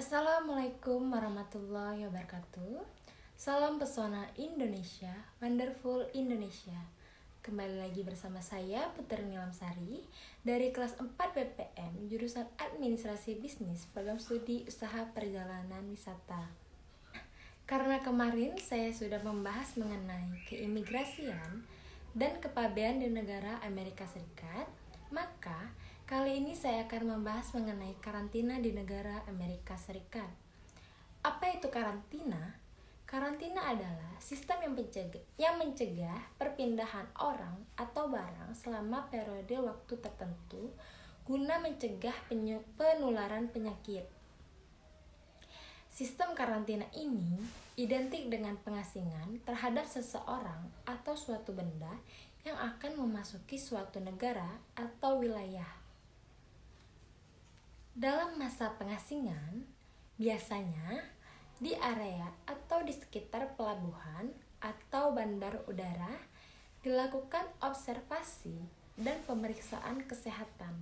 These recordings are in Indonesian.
Assalamualaikum warahmatullahi wabarakatuh. Salam pesona Indonesia, wonderful Indonesia. Kembali lagi bersama saya Putri Nilamsari dari kelas 4 BPM jurusan Administrasi Bisnis, program studi Usaha Perjalanan Wisata. Karena kemarin saya sudah membahas mengenai keimigrasian dan kepabean di negara Amerika Serikat, maka kali ini saya akan membahas mengenai karantina di negara Amerika Serikat. Apa itu karantina? Karantina adalah sistem yang mencegah perpindahan orang atau barang selama periode waktu tertentu guna mencegah penularan penyakit. Sistem karantina ini identik dengan pengasingan terhadap seseorang atau suatu benda yang akan memasuki suatu negara atau wilayah. Dalam masa pengasingan, biasanya di area atau di sekitar pelabuhan atau bandar udara dilakukan observasi dan pemeriksaan kesehatan.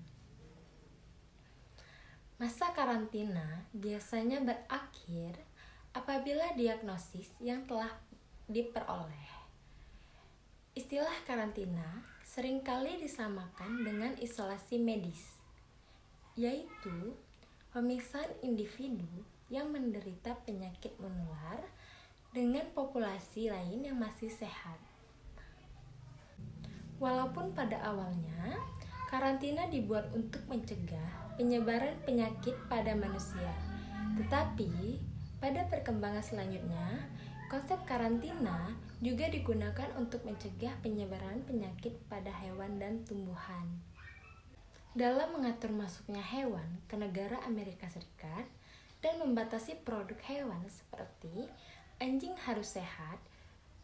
Masa karantina biasanya berakhir apabila diagnosis yang telah diperoleh. Istilah karantina seringkali disamakan dengan isolasi medis, yaitu pemisahan individu yang menderita penyakit menular dengan populasi lain yang masih sehat. Walaupun pada awalnya karantina dibuat untuk mencegah penyebaran penyakit pada manusia, tetapi pada perkembangan selanjutnya konsep karantina juga digunakan untuk mencegah penyebaran penyakit pada hewan dan tumbuhan. Dalam mengatur masuknya hewan ke negara Amerika Serikat dan membatasi produk hewan seperti anjing harus sehat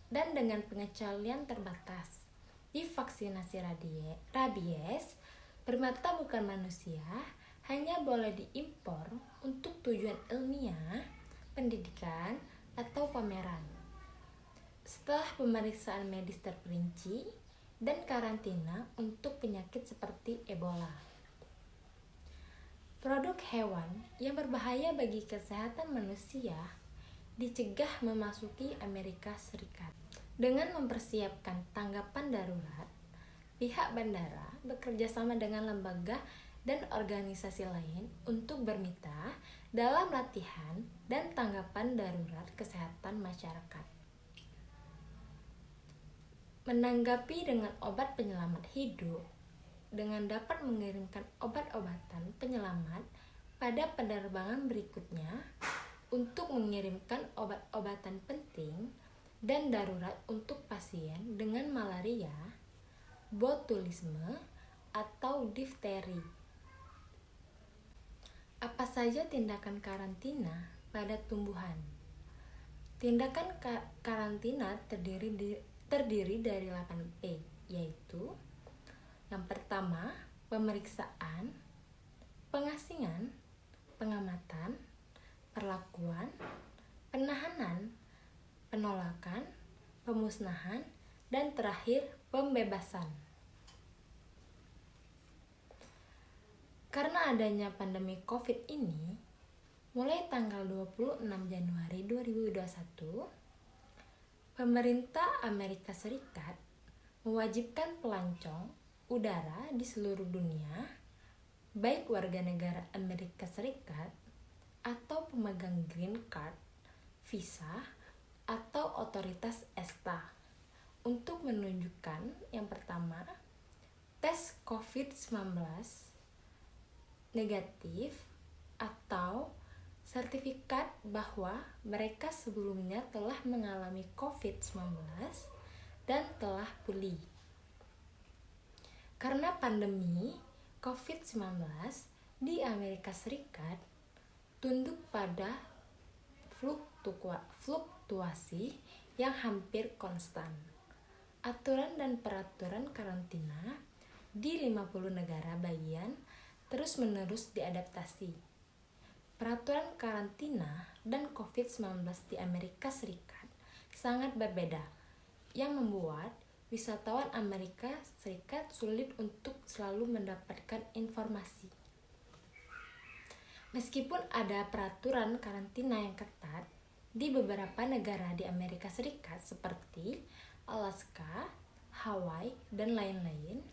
dan dengan pengecualian terbatas, divaksinasi rabies, primata bukan manusia, hanya boleh diimpor untuk tujuan ilmiah, pendidikan, atau pameran. Setelah pemeriksaan medis terperinci dan karantina untuk penyakit seperti Ebola. Produk hewan yang berbahaya bagi kesehatan manusia dicegah memasuki Amerika Serikat. Dengan mempersiapkan tanggapan darurat, pihak bandara bekerja sama dengan lembaga dan organisasi lain untuk bermitra dalam latihan dan tanggapan darurat kesehatan masyarakat. Menanggapi dengan obat penyelamat hidup, dengan dapat mengirimkan obat-obatan penyelamat pada penerbangan berikutnya untuk mengirimkan obat-obatan penting dan darurat untuk pasien dengan malaria, botulisme, atau difteri. Apa saja tindakan karantina pada tumbuhan? Tindakan karantina terdiri dari 8P, yaitu yang pertama, pemeriksaan, pengasingan, pengamatan, perlakuan, penahanan, penolakan, pemusnahan, dan terakhir pembebasan. Karena adanya pandemi COVID ini, mulai tanggal 26 Januari 2021, pemerintah Amerika Serikat mewajibkan pelancong udara di seluruh dunia, baik warga negara Amerika Serikat atau pemegang green card, visa, atau otoritas ESTA, untuk menunjukkan yang pertama, tes COVID-19 negatif atau sertifikat bahwa mereka sebelumnya telah mengalami COVID-19 dan telah pulih. Karena pandemi COVID-19 di Amerika Serikat tunduk pada fluktuasi yang hampir konstan. Aturan dan peraturan karantina di 50 negara bagian terus-menerus diadaptasi. Peraturan karantina dan COVID-19 di Amerika Serikat sangat berbeda, yang membuat wisatawan Amerika Serikat sulit untuk selalu mendapatkan informasi. Meskipun ada peraturan karantina yang ketat di beberapa negara di Amerika Serikat seperti Alaska, Hawaii, dan lain-lain,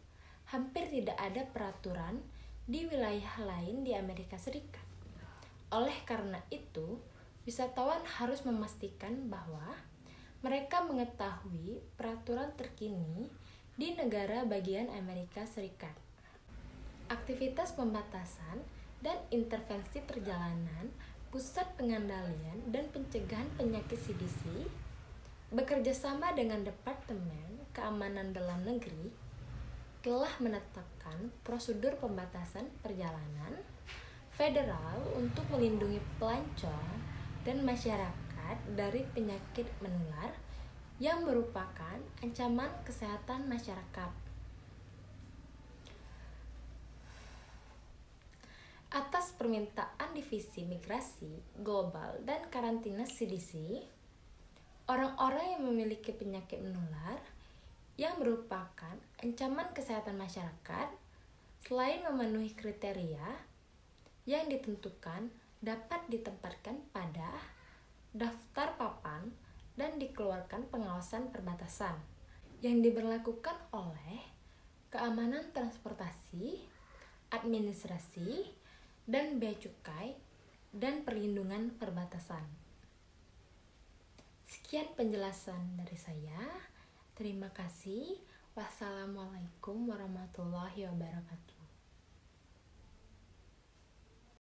hampir tidak ada peraturan di wilayah lain di Amerika Serikat. Oleh karena itu, wisatawan harus memastikan bahwa mereka mengetahui peraturan terkini di negara bagian Amerika Serikat. Aktivitas pembatasan dan intervensi perjalanan Pusat Pengendalian dan Pencegahan Penyakit CDC bekerja sama dengan Departemen Keamanan Dalam Negeri telah menetapkan prosedur pembatasan perjalanan federal untuk melindungi pelancong dan masyarakat dari penyakit menular yang merupakan ancaman kesehatan masyarakat. Atas permintaan Divisi Migrasi Global dan Karantina CDC, orang-orang yang memiliki penyakit menular yang merupakan ancaman kesehatan masyarakat, selain memenuhi kriteria yang ditentukan, dapat ditempatkan pada daftar papan dan dikeluarkan pengawasan perbatasan yang diberlakukan oleh Keamanan Transportasi, Administrasi, dan Bea Cukai dan Perlindungan Perbatasan. Sekian penjelasan dari saya. Terima kasih. Wassalamualaikum warahmatullahi wabarakatuh.